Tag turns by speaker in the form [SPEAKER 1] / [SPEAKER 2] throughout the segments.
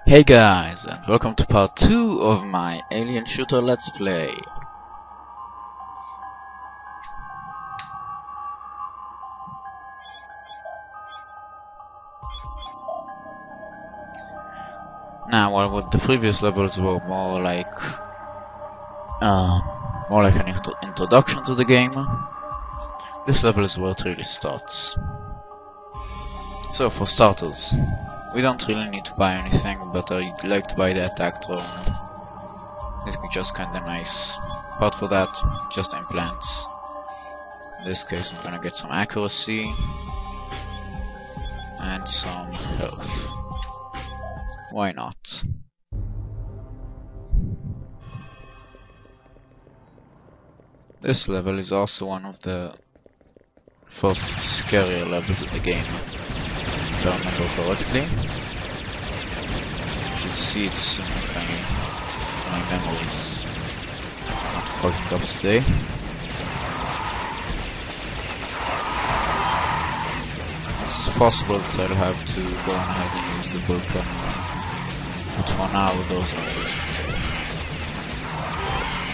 [SPEAKER 1] Hey guys, and welcome to part 2 of my Alien Shooter Let's Play. Now, while with the previous levels were more like an introduction to the game, this level is where it really starts. So, for starters, we don't really need to buy anything, but I'd like to buy the attack drone. This is just kinda nice. But for that, just implants. In this case, I'm gonna get some accuracy and some health. Why not? This level is also one of the first scarier levels of the game. If I remember correctly. I should see it soon if my memories not fucking up today. It's possible that I'll have to go on ahead and use the bullpen, but for now those are reasons.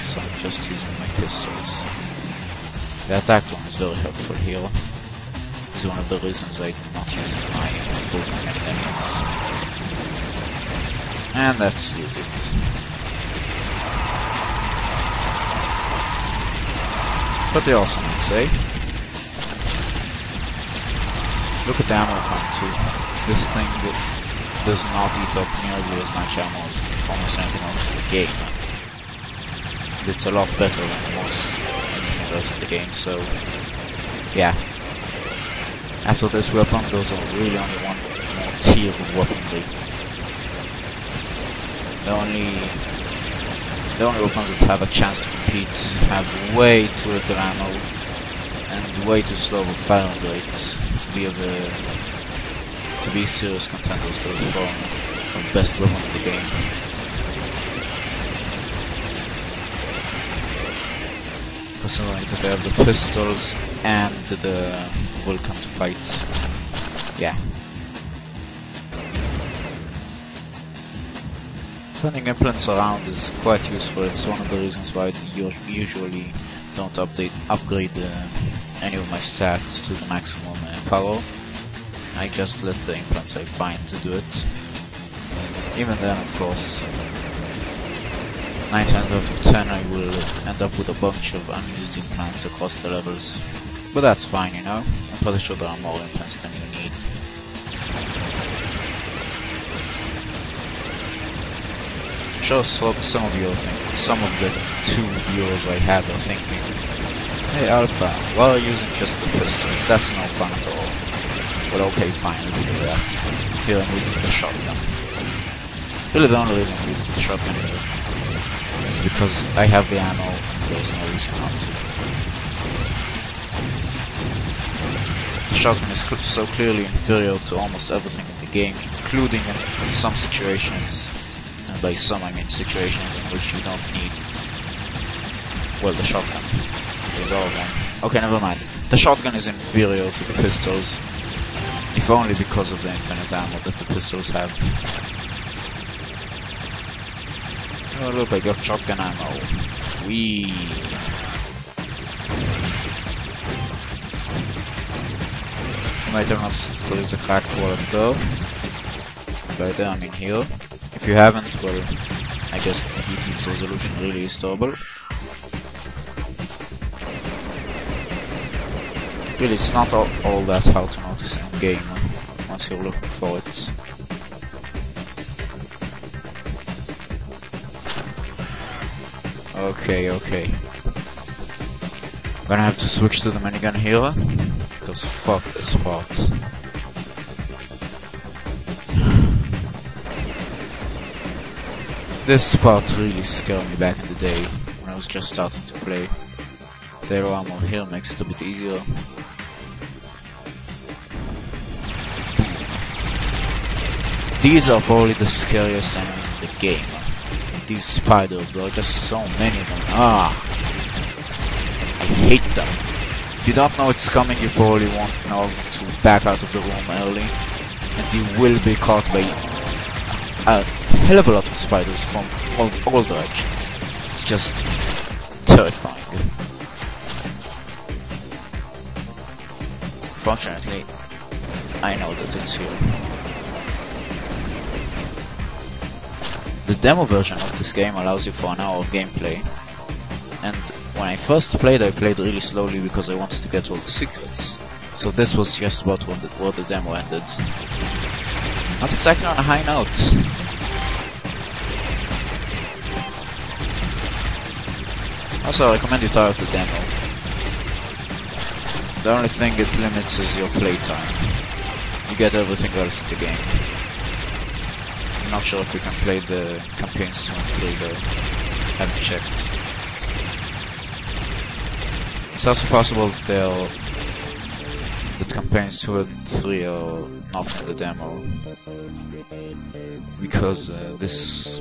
[SPEAKER 1] So I'm just using my pistols. The attack one is very helpful here. Is one of the reasons I did not use my bullpen enemies. And let's use it. Pretty awesome, I'd say. Look at the ammo count too. This thing does not eat up nearly as much ammo as almost anything else in the game. It's a lot better than most anything else in the game, so yeah. After this weapon, those are really only one more tier of weaponry. The only weapons that have a chance to compete have way too little ammo and way too slow of a firing rate to be serious contenders to the throne of best weapon in the game. Personally, that they have the pistols and the Vulcan to fight. Yeah. Turning implants around is quite useful. It's one of the reasons why I usually don't upgrade any of my stats to the maximum power. I just let the implants I find to do it. Even then, of course, 9 times out of 10 I will end up with a bunch of unused implants across the levels. But that's fine, you know. I'm pretty sure there are more implants than you need. I'm sure some of you are thinking, some of the 2 viewers I have are thinking, hey Alpha, why are you using just the pistols? That's no fun at all. Well, okay, fine, I'll do that. Here I'm using the shotgun. Really the only reason I'm using the shotgun here is because I have the ammo and there's no reason not to. The shotgun is so clearly inferior to almost everything in the game, including in some situations, and by some I mean situations in which you don't need, well, the shotgun, which is all of them. Okay, never mind. The shotgun is inferior to the pistols, if only because of the infinite ammo that the pistols have. Oh look, I got shotgun ammo. Whee! Might have not closed the cracked wallet though. By there I mean here. If you haven't, well, I guess YouTube's resolution really is terrible. Really, it's not all that hard to notice in game once you're looking for it. Okay. I'm gonna have to switch to the minigun here, because fuck this part. This part really scared me back in the day, when I was just starting to play. The aero armor here makes it a bit easier. These are probably the scariest enemies in the game. These spiders, there are just so many of them. I hate them. If you don't know it's coming, you probably won't know to back out of the room early, and you will be caught by a hell of a lot of spiders from all directions. It's just terrifying. Fortunately, I know that it's here. The demo version of this game allows you for an hour of gameplay, and when I first played, I played really slowly because I wanted to get all the secrets. So this was just about where the demo ended. Not exactly on a high note. Also, I recommend you try out the demo. The only thing it limits is your playtime. You get everything else in the game. I'm not sure if you can play the campaigns 2 and 3 though. Haven't checked. It's also possible that campaigns 2 and 3 are not in the demo. Because this...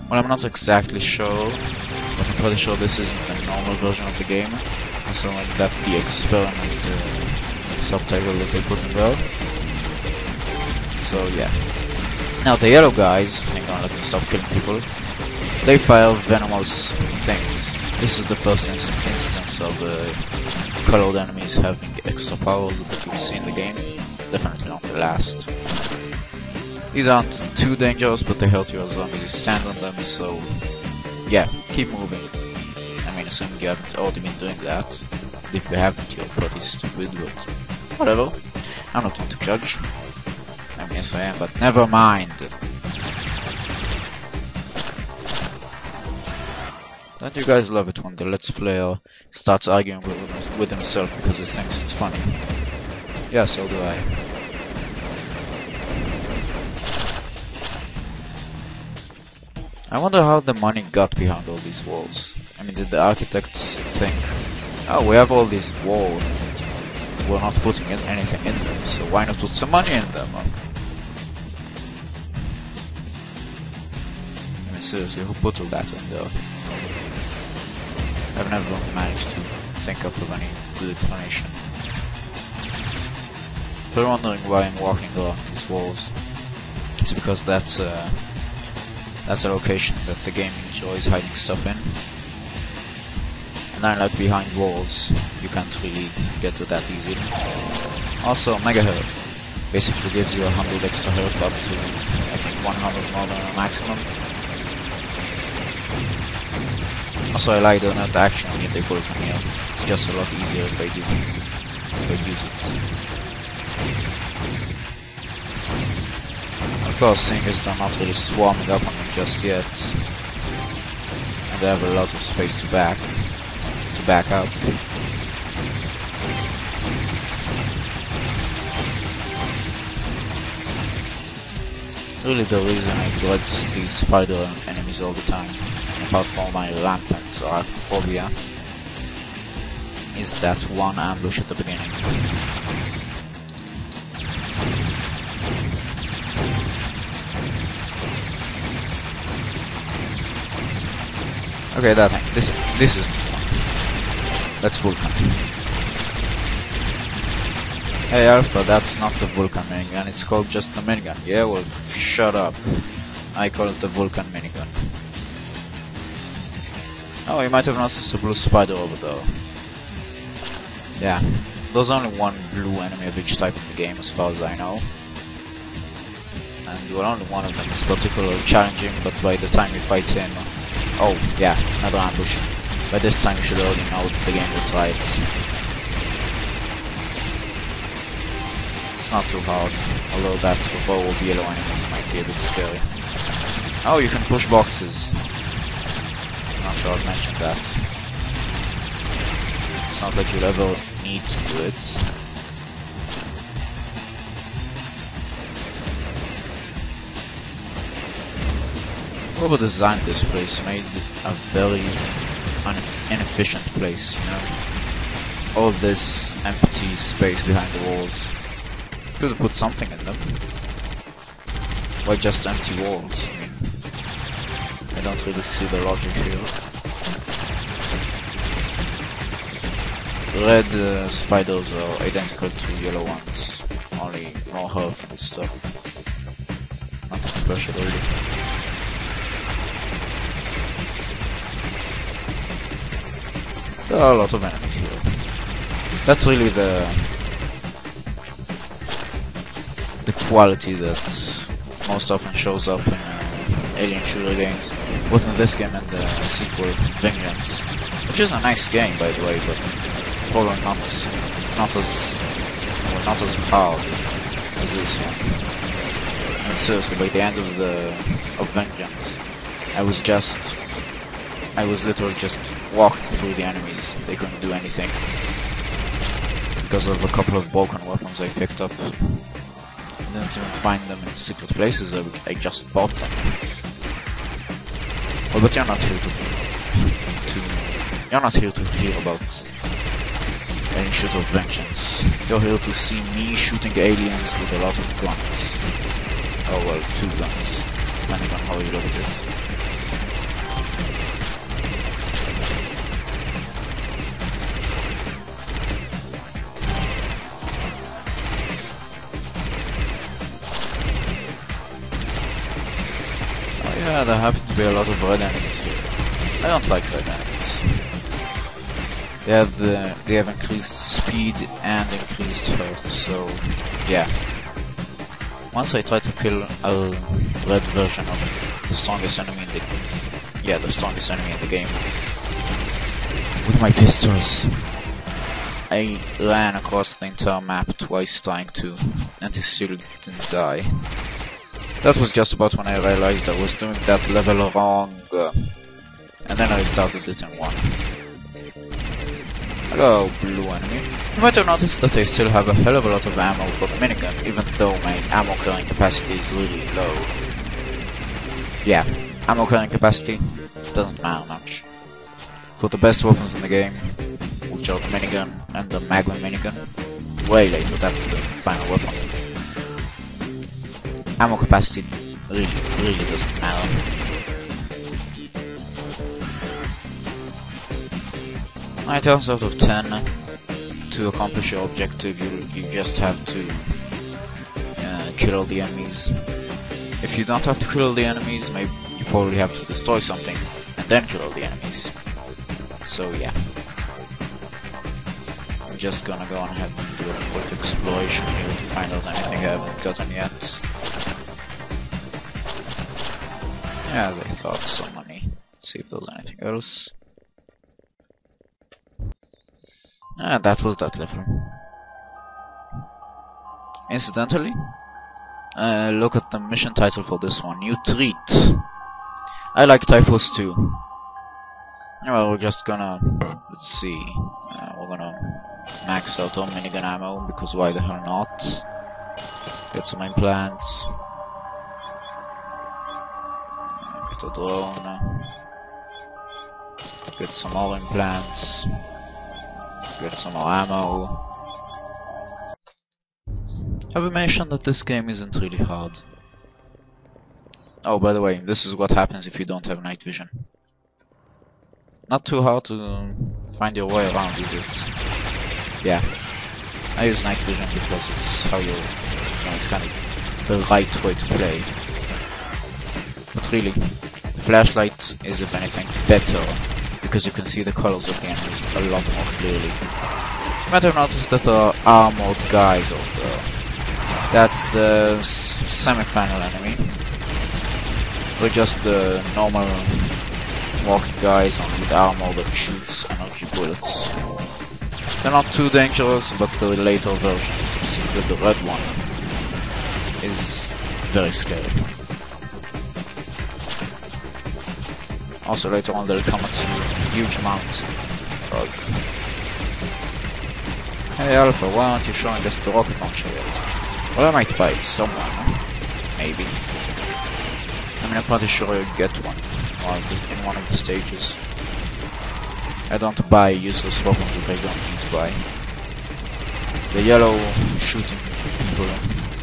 [SPEAKER 1] Well, I'm not exactly sure, but I'm pretty sure this isn't the normal version of the game. Also, like that the experiment subtitle that they put in there. So yeah. Now the yellow guys, hang on, let me stop killing people. They fire venomous things. This is the first instance of colored enemies having extra powers that you see in the game. Definitely not the last. These aren't too dangerous, but they hurt you as long as you stand on them, so yeah, keep moving. I mean, assuming you haven't already been doing that. If you haven't, you're pretty stupid, but whatever. I'm not going to judge. I mean, yes I am, but never mind. Don't you guys love it when the Let's Player starts arguing with himself because he thinks it's funny? Yeah, so do I. I wonder how the money got behind all these walls. I mean, did the architects think, oh, we have all these walls and we're not putting anything in them, so why not put some money in them? I mean, seriously, who put all that in there? I've never managed to think up of any good explanation. If you're wondering why I'm walking along these walls, it's because that's a location that the game enjoys hiding stuff in. And unlike behind walls, you can't really get to that easily. Also, Mega Health basically gives you 100 extra health up to, I think, 100 more than a maximum. Also, I like the not action in the Vulcan here. It's just a lot easier if I use it. Of course, seeing as they're not really swarming up on me just yet, and they have a lot of space to back up. Really, the reason I dread these spider enemies all the time, apart from my rampant arachnophobia, is that one ambush at the beginning. Okay, that thing. This isn't fun. That's Vulcan. Hey Alpha, that's not the Vulcan minigun, it's called just the minigun. Yeah, well, shut up. I call it the Vulcan minigun. Oh, you might have noticed a blue spider over there. Yeah, there's only one blue enemy of each type in the game as far as I know. And well, only one of them is particularly challenging, but by the time you fight him... Oh, yeah, another ambush. By this time you should already know that the game will try it. It's not too hard, although that row of yellow enemies might be a bit scary. Oh, you can push boxes. I'm not sure I've mentioned that. It's not like you'll ever need to do it. Whoever designed this place made a very inefficient place, you know? All this empty space behind the walls. Could have put something in them. Why just empty walls? I mean, I don't really see the logic here. Red spiders are identical to yellow ones, only more health and stuff. Nothing special really. There are a lot of enemies here. That's really the quality that most often shows up in alien shooter games, both in this game and the sequel Vengeance, which is a nice game by the way, but probably not as hard as this one. I mean, seriously, by the end of Vengeance, I was literally just walking through the enemies. They couldn't do anything because of a couple of broken weapons I picked up. I didn't even find them in secret places. I just bought them. Well, but you're not here to hear about any shooter of Vengeance. You're here to see me shooting aliens with a lot of guns. Oh well, 2 guns, depending on how you look at it. Yeah, there happen to be a lot of red enemies here. I don't like red enemies. They have increased speed and increased health, so yeah. Once I tried to kill a red version of the strongest enemy in the game with my pistols. I ran across the entire map twice trying to, and he still didn't die. That was just about when I realized I was doing that level wrong, and then I started it in one. Hello, blue enemy. You might have noticed that I still have a hell of a lot of ammo for the minigun, even though my ammo carrying capacity is really low. Yeah, ammo carrying capacity doesn't matter much. For the best weapons in the game, which are the minigun and the Magnum minigun, way later, that's the final weapon. Ammo capacity really doesn't matter. 9 times out of 10, to accomplish your objective, you just have to kill all the enemies. If you don't have to kill all the enemies, maybe you probably have to destroy something and then kill all the enemies. So yeah, I'm just gonna go on ahead and do a quick exploration here to find out anything I haven't gotten yet. Yeah, as I thought, some money. Let's see if there's anything else. Ah, that was that level. Incidentally, look at the mission title for this one, New Treat. I like typos too. Well, we're just gonna, let's see, we're gonna max out our minigun ammo, because why the hell not? Get some implants. Get a drone. Get some more implants. Get some more ammo. Have I mentioned that this game isn't really hard? Oh, by the way, this is what happens if you don't have night vision. Not too hard to find your way around, is it? Yeah. I use night vision because it's how it's kind of the right way to play. But really, the flashlight is, if anything, better, because you can see the colors of the enemies a lot more clearly. You might have noticed that there are armored guys over there. That's the semi-final enemy. They're just the normal walking guys on with armor that shoots energy bullets. They're not too dangerous, but the later version, specifically the red one, is very scary. Also later on they'll come at huge amounts. Bug. Hey Alpha, why aren't you showing us the rocket launcher yet? Well, I might buy it somewhere, maybe. I mean, I'm pretty sure I'll get one in one of the stages. I don't buy useless weapons that I don't need to buy. The yellow shooting people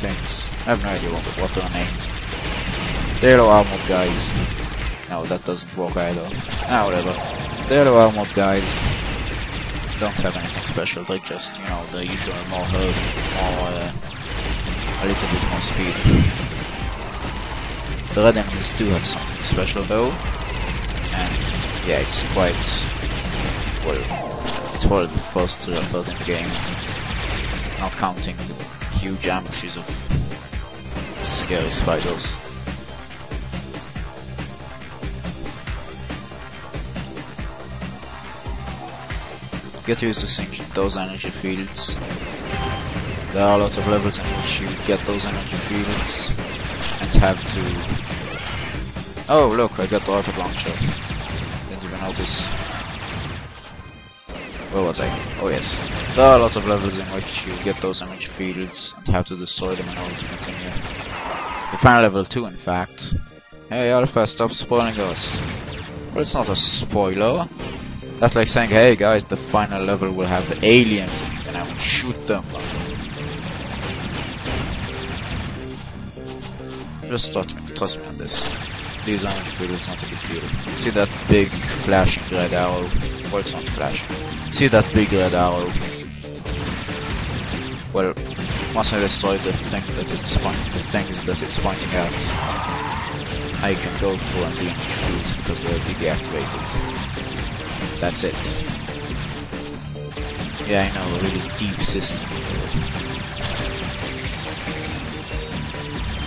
[SPEAKER 1] things, I have no idea what they're named. The yellow armored guys. No, that doesn't work either. Ah, whatever. The yellow armored guys don't have anything special, they're just, you know, the usual more health, more, a little bit more speed. The red enemies do have something special though, and yeah, it's quite, well, it's probably the first real threat in the game, not counting huge ambushes of scary spiders. Get used to seeing those energy fields. There are a lot of levels in which you get those energy fields and have to... Oh look, I got the rocket launcher. Didn't even notice. Where was I? Oh yes. There are a lot of levels in which you get those energy fields and have to destroy them in order to continue. The final level 2 in fact. Hey Alpha, stop spoiling us. Well, it's not a spoiler. That's like saying, hey guys, the final level will have aliens in it and I will shoot them. Just trust me on this. These energy fields, not a big deal. See that big flashing red arrow? Well, it's not flashing. See that big red arrow? Well, once I destroy the things that it's pointing at, I can go through the energy fields because they're deactivated. That's it. Yeah, I know, a really deep system.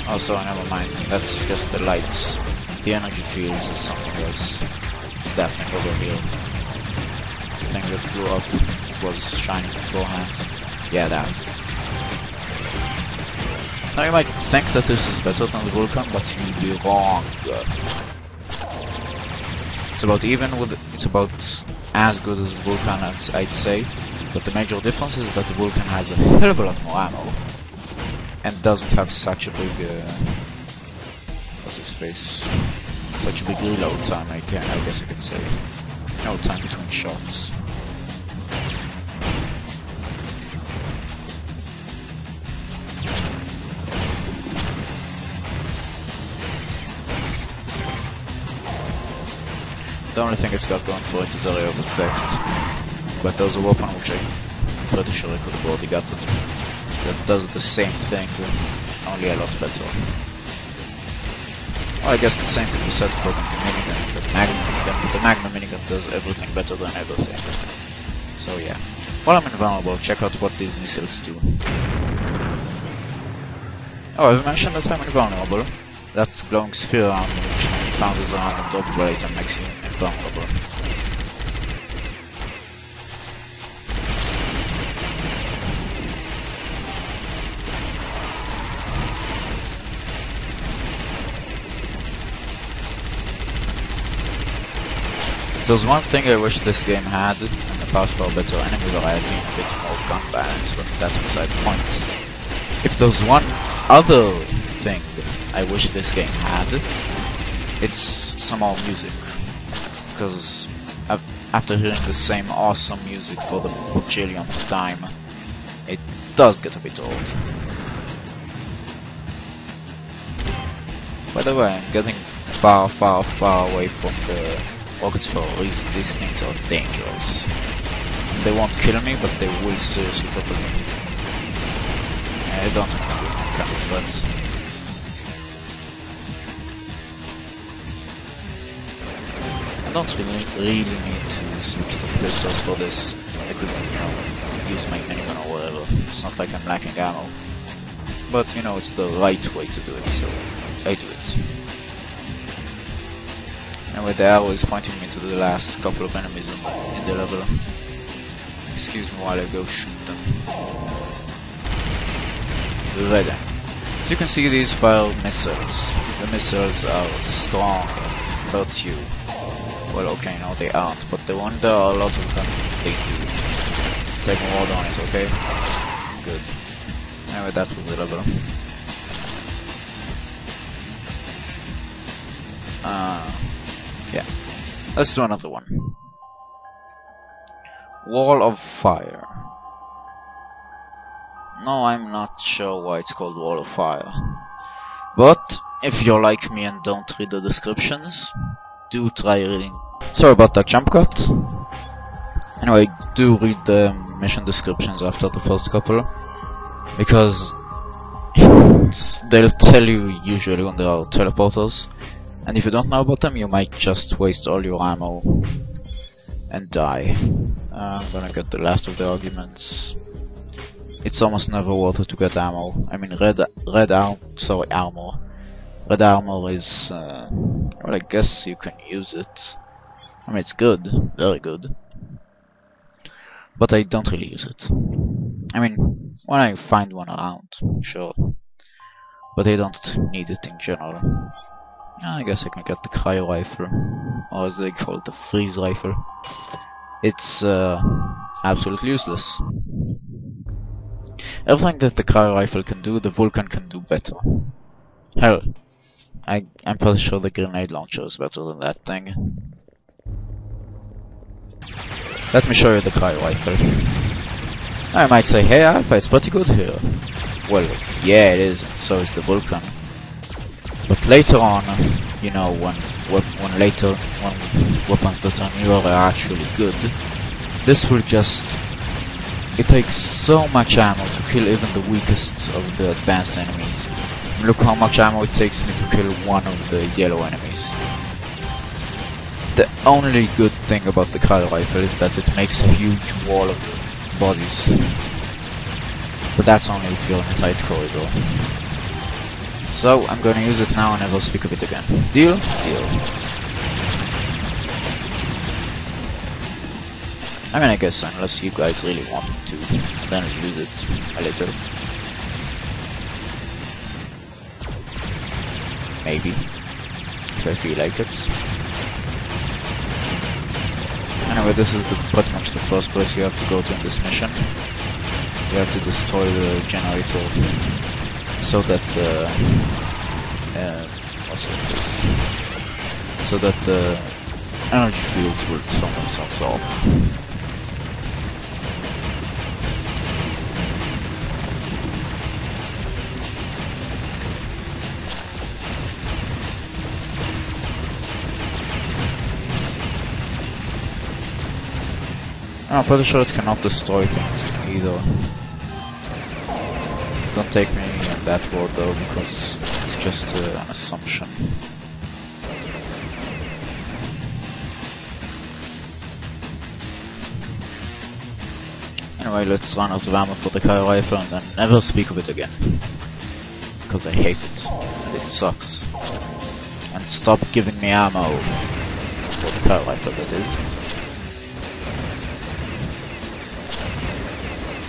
[SPEAKER 1] Also, never mind, that's just the lights. The energy fields is something else. It's that thing over here. The thing that blew up, it was shining beforehand. Yeah, that. Now you might think that this is better than the Vulcan, but you'll be wrong. It's about as good as the Vulcan, I'd say, but the major difference is that the Vulcan has a hell of a lot more ammo and doesn't have such a big what's his face? Such a big reload time, I guess I could say. No time between shots. The only thing it's got going for it is area of effect, but there's a weapon which I'm pretty sure I could have already gotten that does the same thing, only a lot better. Well, I guess the same can be said for the minigun, the Magnum minigun, but the Magnum minigun does everything better than everything. So yeah. While I'm invulnerable, check out what these missiles do. Oh, I've mentioned that I'm invulnerable. That glowing sphere around me, which can be found as a random double blade and makes you invulnerable. There's one thing I wish this game had, and the past for better enemy variety and a bit more gun balance, but that's beside the point. If there's one other thing I wish this game had, it's some more music. Because after hearing the same awesome music for the bajillionth time, it does get a bit old. By the way, I'm getting far away from the rockets for a reason. These things are dangerous. They won't kill me, but they will seriously topple me. I don't want to be that kind of threat. I don't really need to switch to pistols for this. I could, use my minigun or whatever. It's not like I'm lacking ammo. But, it's the right way to do it, so I do it. Anyway, the arrow is pointing me to the last couple of enemies in the level. Excuse me while I go shoot them. The red end. As you can see, these fire missiles. The missiles are strong, hurt you. Well, okay, no, they aren't, but when there are a lot of them, they do. Take a word on it, okay? Good. Anyway, that was the level. Yeah. Let's do another one. Wall of Fire. No, I'm not sure why it's called Wall of Fire. But, if you're like me and don't read the descriptions, do try reading. Sorry about that jump cut. Anyway, do read the mission descriptions after the first couple, because they'll tell you usually when there are teleporters, and if you don't know about them, you might just waste all your ammo and die. I'm gonna get the last of the arguments. It's almost never worth it to get ammo. I mean, armor. Red armor is, well, I guess you can use it. I mean, it's good, very good. But I don't really use it. I mean, when I find one around, sure. But I don't need it in general. I guess I can get the cryo rifle, or as they call it, the freeze rifle. It's absolutely useless. Everything that the cryo rifle can do, the Vulcan can do better. Hell, I'm pretty sure the grenade launcher is better than that thing. Let me show you the cryo rifle. I might say, hey Alpha, it's pretty good here. Well, yeah it is, and so is the Vulcan. But later on, you know, when weapons that are newer are actually good, this will just... It takes so much ammo to kill even the weakest of the advanced enemies. Look how much ammo it takes me to kill one of the yellow enemies. The only good thing about the cryo rifle is that it makes a huge wall of bodies. But that's only if you're in a tight corridor. So, I'm gonna use it now and never speak of it again. Deal? Deal. I mean, I guess unless you guys really want me to, then I'll use it a little. Maybe. If I feel like it. Anyway, this is pretty much the first place you have to go to in this mission. You have to destroy the generator so that the so that the energy fields will turn themselves off. I'm pretty sure it cannot destroy things either. Don't take me on that word though, because it's just an assumption. Anyway, let's run out of ammo for the cryo rifle and then never speak of it again. Because I hate it. And it sucks. And stop giving me ammo for the cryo rifle, that is.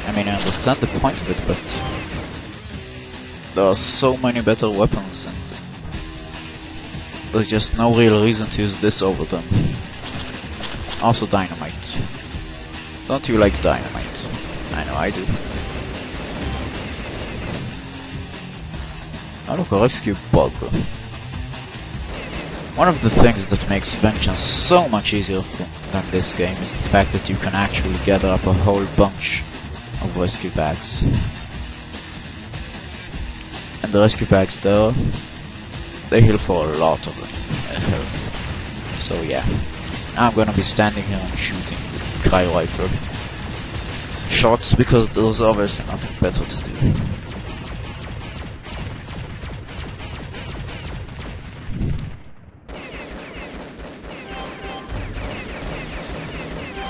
[SPEAKER 1] I mean, I understand the point of it, but there are so many better weapons and there's just no real reason to use this over them. Also dynamite. Don't you like dynamite? I know I do. Oh look, a rescue bug. One of the things that makes Vengeance so much easier than this game is the fact that you can actually gather up a whole bunch of rescue bags. And the rescue bags there, they heal for a lot of health. So yeah. Now I'm gonna be standing here and shooting the cryo rifle shots because there's obviously nothing better to do.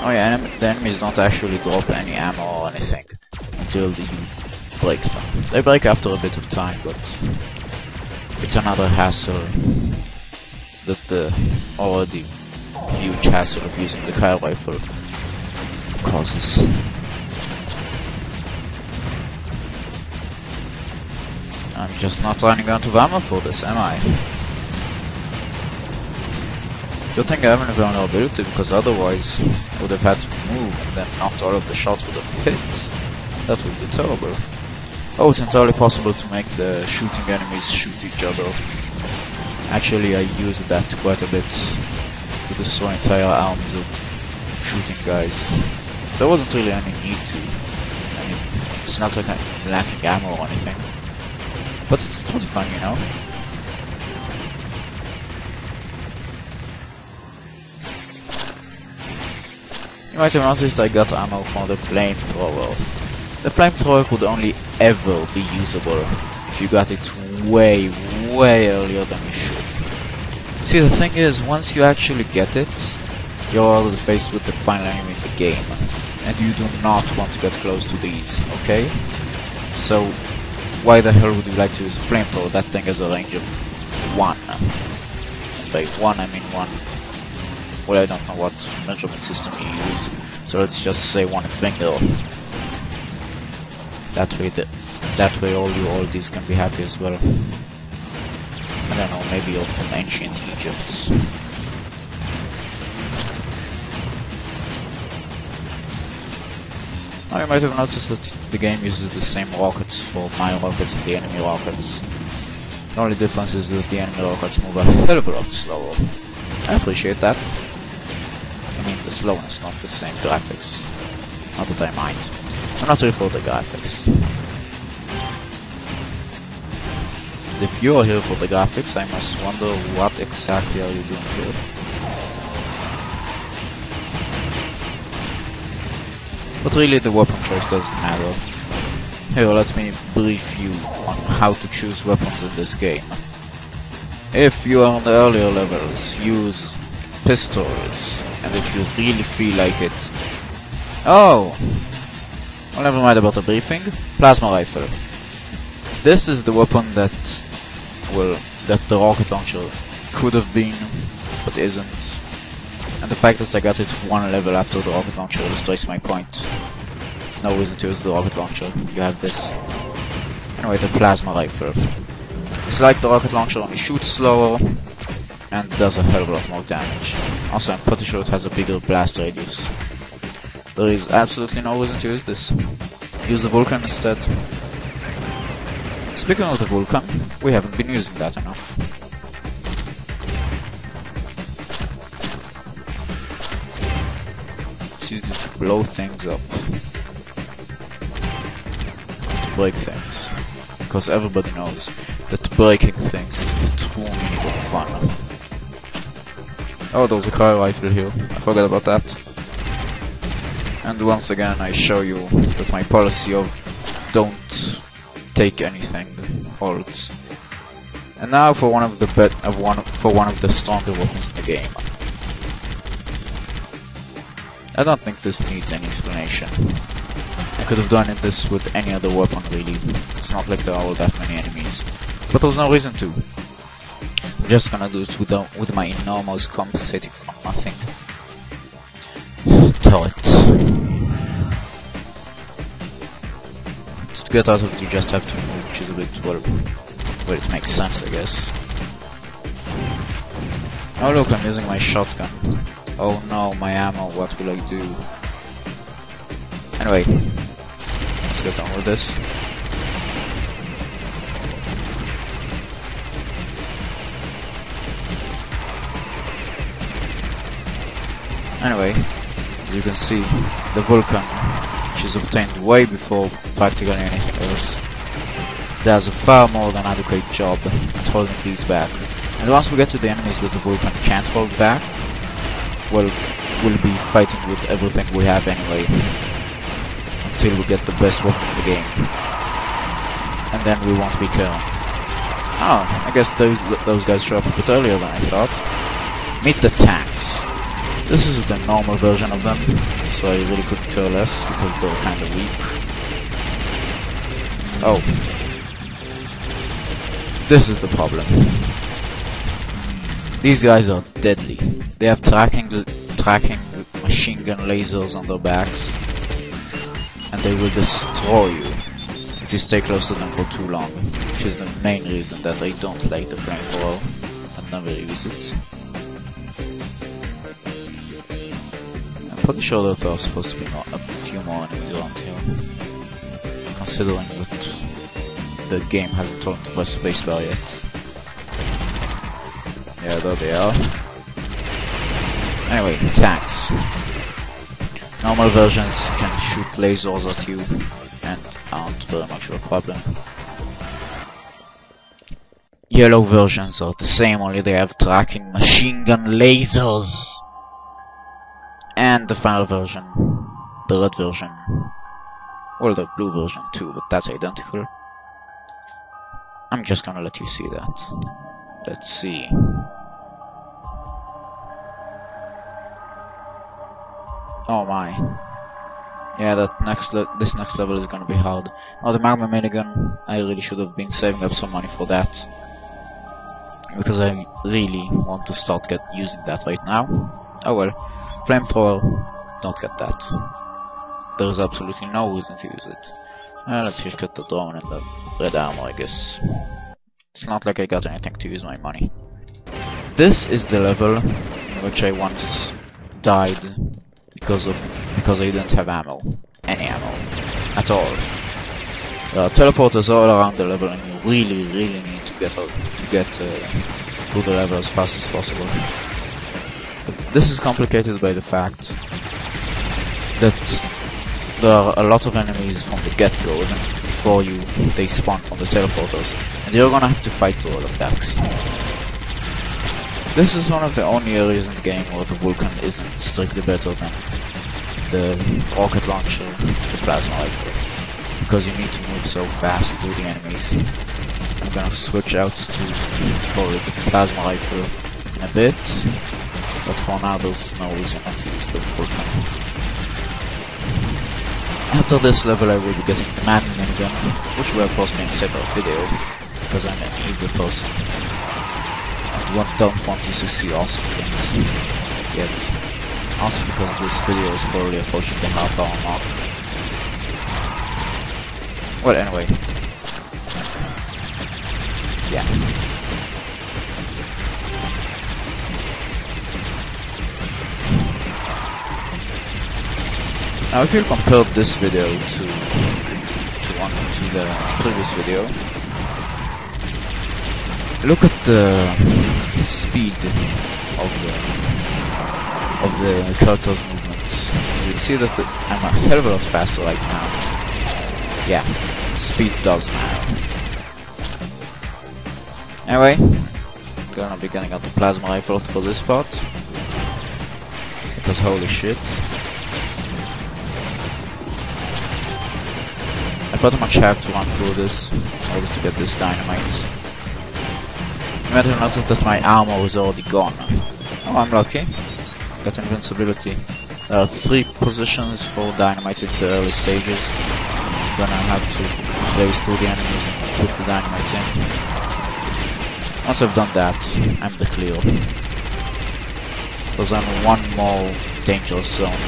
[SPEAKER 1] Oh yeah, the enemies don't actually drop any ammo or anything until you break them. They break after a bit of time, but it's another hassle that the already huge hassle of using the cryo rifle causes. I'm just not running out of ammo for this, am I? Good thing I have an invulnerability, because otherwise I would have had to move and then not all of the shots would have hit. That would be terrible. Oh, it's entirely possible to make the shooting enemies shoot each other. Actually, I used that quite a bit to destroy entire armies of shooting guys. There wasn't really any need to. I mean, it's not like I'm lacking ammo or anything. But it's pretty fun, you know? You might have noticed I got ammo for the flamethrower. The flamethrower could only ever be usable if if you got it way earlier than you should. See, the thing is, once you actually get it, you're already faced with the final enemy in the game, and you do not want to get close to these, okay? So, why the hell would you like to use a flamethrower? That thing has a range of 1. And by 1 I mean 1. Well, I don't know what measurement system you use, so let's just say 1 finger. That way all these can be happy as well. I don't know, maybe you're from ancient Egypt. Now you might have noticed that the game uses the same rockets for my rockets and the enemy rockets. The only difference is that the enemy rockets move a hell of a lot slower. I appreciate that. I mean the slowness, not the same graphics. Not that I mind. I'm not here for the graphics. If you are here for the graphics, I must wonder what exactly are you doing here. But really the weapon choice doesn't matter. Here, let me brief you on how to choose weapons in this game. If you are on the earlier levels, use pistols, and if you really feel like it... Oh! Well, never mind about the briefing. Plasma rifle. This is the weapon that... well, that the rocket launcher could have been, but isn't. And the fact that I got it 1 level after the rocket launcher illustrates my point. No reason to use the rocket launcher, you have this. Anyway, the plasma rifle. It's like the rocket launcher, only shoots slower and does a hell of a lot more damage. Also, I'm pretty sure it has a bigger blast radius. There is absolutely no reason to use this. Use the Vulcan instead. Speaking of the Vulcan, we haven't been using that enough. It's used to blow things up. To break things. Because everybody knows that breaking things is the true meaning of fun. Oh, there's a car rifle here. I forgot about that. And once again I show you that my policy of don't take anything holds. And now for one of the stronger weapons in the game. I don't think this needs any explanation. I could have done this with any other weapon really. It's not like there are all that many enemies. But there's no reason to. I'm just gonna do it with my enormous compensating for nothing turret. To get out of it you just have to move, which is a bit, well, it makes sense I guess. Oh look, I'm using my shotgun. Oh no, my ammo, what will I do? Anyway, let's get on with this. Anyway, as you can see, the Vulcan, which is obtained way before practically anything else, does a far more than adequate job at holding these back. And once we get to the enemies that the Vulcan can't hold back, well, we'll be fighting with everything we have anyway, until we get the best weapon in the game. And then we won't be caring. Oh, I guess those guys show up a bit earlier than I thought. Meet the tanks. This is the normal version of them, so I really couldn't care less, because they're kinda weak. Oh. This is the problem. These guys are deadly. They have tracking machine gun lasers on their backs, and they will destroy you if you stay close to them for too long, which is the main reason that I don't like the flamethrower and never use it. I'm pretty sure that there are supposed to be a few more enemies around here, considering that the game hasn't told me to press spacebar yet. Yeah, there they are. Anyway, tanks. Normal versions can shoot lasers at you and aren't very much of a problem. Yellow versions are the same, only they have tracking machine gun lasers. And the final version, the red version, well, the blue version too, but that's identical. I'm just gonna let you see that. Let's see. Oh my. Yeah, this next level is gonna be hard. Oh, the magma minigun. I really should have been saving up some money for that, because I really want to start using that right now. Oh well. Flamethrower. Don't get that. There's absolutely no reason to use it. Let's just get the drone and the red armor, I guess. It's not like I got anything to use my money. This is the level in which I once died because I didn't have ammo. Any ammo. At all. There are teleporters all around the level, and you really need to get through the level as fast as possible. But this is complicated by the fact that there are a lot of enemies from the get-go, even before they spawn from the teleporters, and you're gonna have to fight through all of that. This is one of the only areas in the game where the Vulcan isn't strictly better than the rocket launcher, the plasma rifle, because you need to move so fast through the enemies. I'm gonna switch out to probably the plasma rifle in a bit, but for now there's no reason not to use the Vulcan. After this level I will be getting the Madden minigun, which will of course be in a separate video, because I'm an evil person and don't want you to see awesome things yet. Also because this video is probably approaching the half-hour mark. Well, anyway. Yeah. Now if you compare this video to the previous video, look at the speed of the character's movements. You see that I'm a hell of a lot faster right now. Yeah, speed does matter. Anyway, gonna be getting out the plasma rifle for this part, because holy shit. I pretty much have to run through this in order to get this dynamite. You might have noticed that my armor is already gone. Oh, I'm lucky. Got invincibility. There are 3 positions for dynamite in the early stages. I'm gonna have to blaze through the enemies and put the dynamite in. Once I've done that, I'm the clear. There's only one more dangerous zone,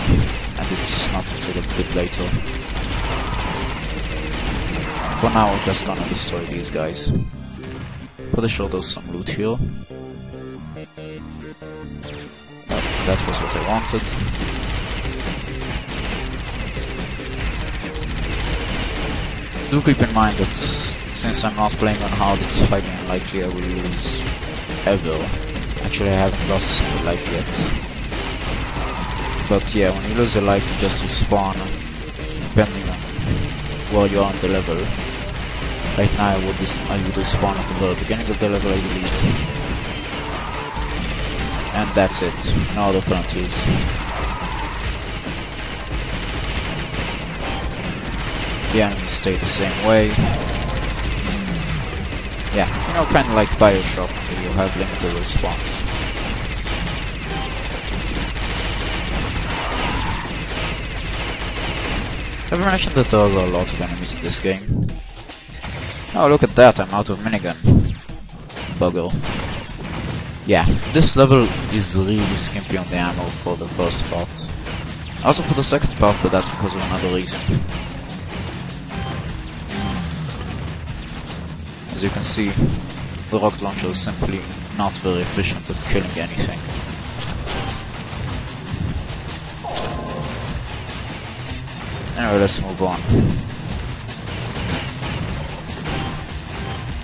[SPEAKER 1] and it's not until a bit later. For now, we're just gonna destroy these guys. Pretty sure there's some loot here. But that was what I wanted. Do keep in mind that since I'm not playing on hard, it's highly unlikely I will lose ever. Actually, I haven't lost a single life yet. But yeah, when you lose a life, you just respawn, depending on where you are on the level. Right now I would respawn at the very beginning of the level, I believe. And that's it. No other penalties. The enemies stay the same way. Yeah, you know, kinda like Bioshock, where you have limited response. Have I mentioned that there are a lot of enemies in this game? Oh, look at that, I'm out of minigun. Bugger. Yeah, this level is really skimpy on the ammo for the first part. Also for the second part, but that's because of another reason. As you can see, the rocket launcher is simply not very efficient at killing anything. Anyway, let's move on.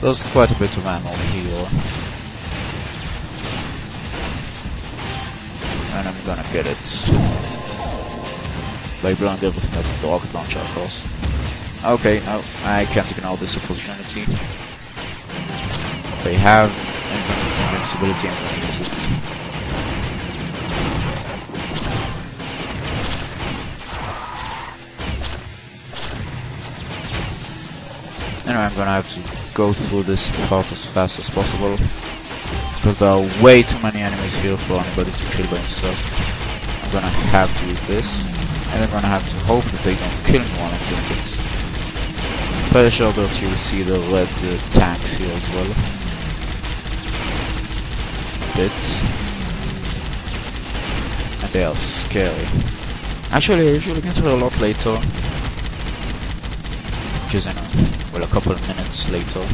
[SPEAKER 1] There's quite a bit of ammo here. And I'm gonna get it by blowing everything up with the rocket launcher, of course. Okay, no, I can't ignore this opportunity. If I have invincibility, I'm gonna use it. Anyway, I'm gonna have to go through this part as fast as possible, because there are way too many enemies here for anybody to kill by himself. I'm gonna have to use this, and I'm gonna have to hope that they don't kill me while I'm doing it. Pretty sure that you will see the red tanks here as well. And they are scary. Actually, I usually get her a lot later, which is in a couple of minutes later.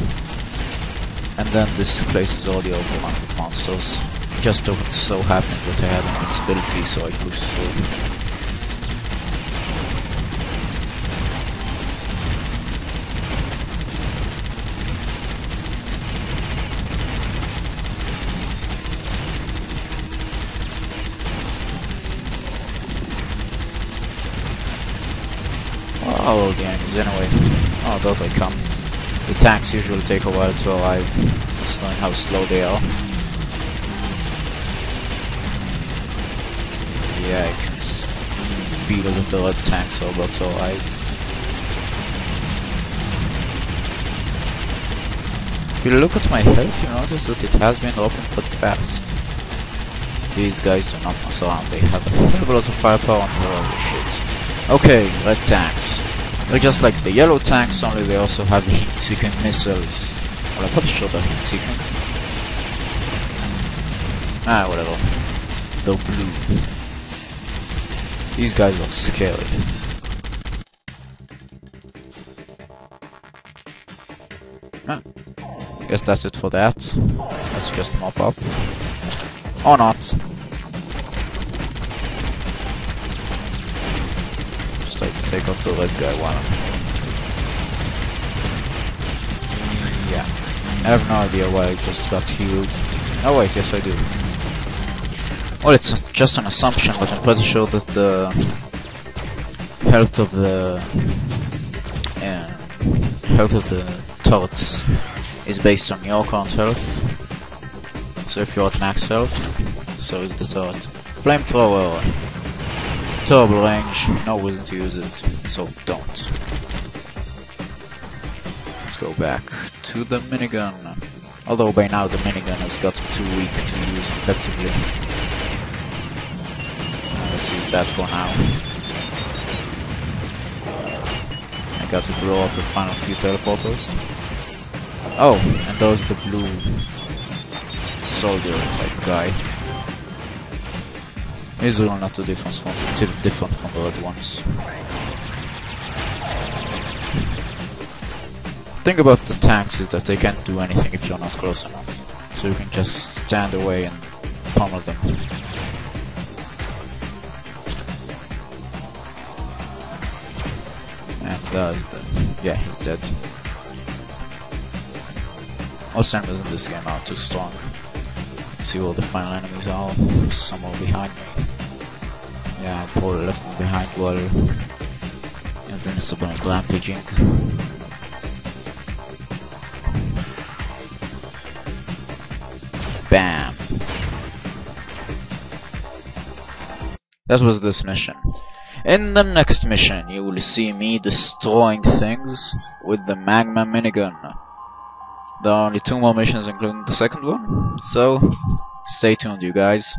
[SPEAKER 1] And then this place is already overrun with monsters. Just so happened that I had invincibility, so I pushed through. Oh, the enemies anyway. Oh, don't they come. The tanks usually take a while to arrive, just knowing how slow they are. Yeah, I can feel that the red tanks are about to arrive. If you look at my health, you notice that it has been dropping pretty fast. These guys do not mess around, they have a lot of firepower and they're all the shit. Okay, red tanks. They're just like the yellow tanks, only they also have heat-seeking missiles. Well, I'm pretty sure they're heat-seeking. Ah, whatever. They're blue. These guys are scary. Ah, guess that's it for that. Let's just mop up. Or not. To take out the red guy while yeah. I have no idea why I just got healed. Oh wait, yes I do. Well, it's just an assumption, but I'm pretty sure that the health of the turrets is based on your current health. So if you're at max health, so is the turret. Flamethrower. Terrible range, no reason to use it, so don't. Let's go back to the minigun. Although by now the minigun has gotten too weak to use effectively. Let's use that for now. I got to blow up the final few teleporters. Oh, and there's the blue soldier type guy. He's really not too different from the red ones. The thing about the tanks is that they can't do anything if you're not close enough. So you can just stand away and pummel them. And yeah, he's dead. Most enemies in this game are too strong. Let's see where the final enemies are. Somewhere behind me. Yeah, Paul left me behind while invincible and rampaging. Bam! That was this mission. In the next mission, you will see me destroying things with the Magma minigun. There are only 2 more missions including the second one, so stay tuned you guys.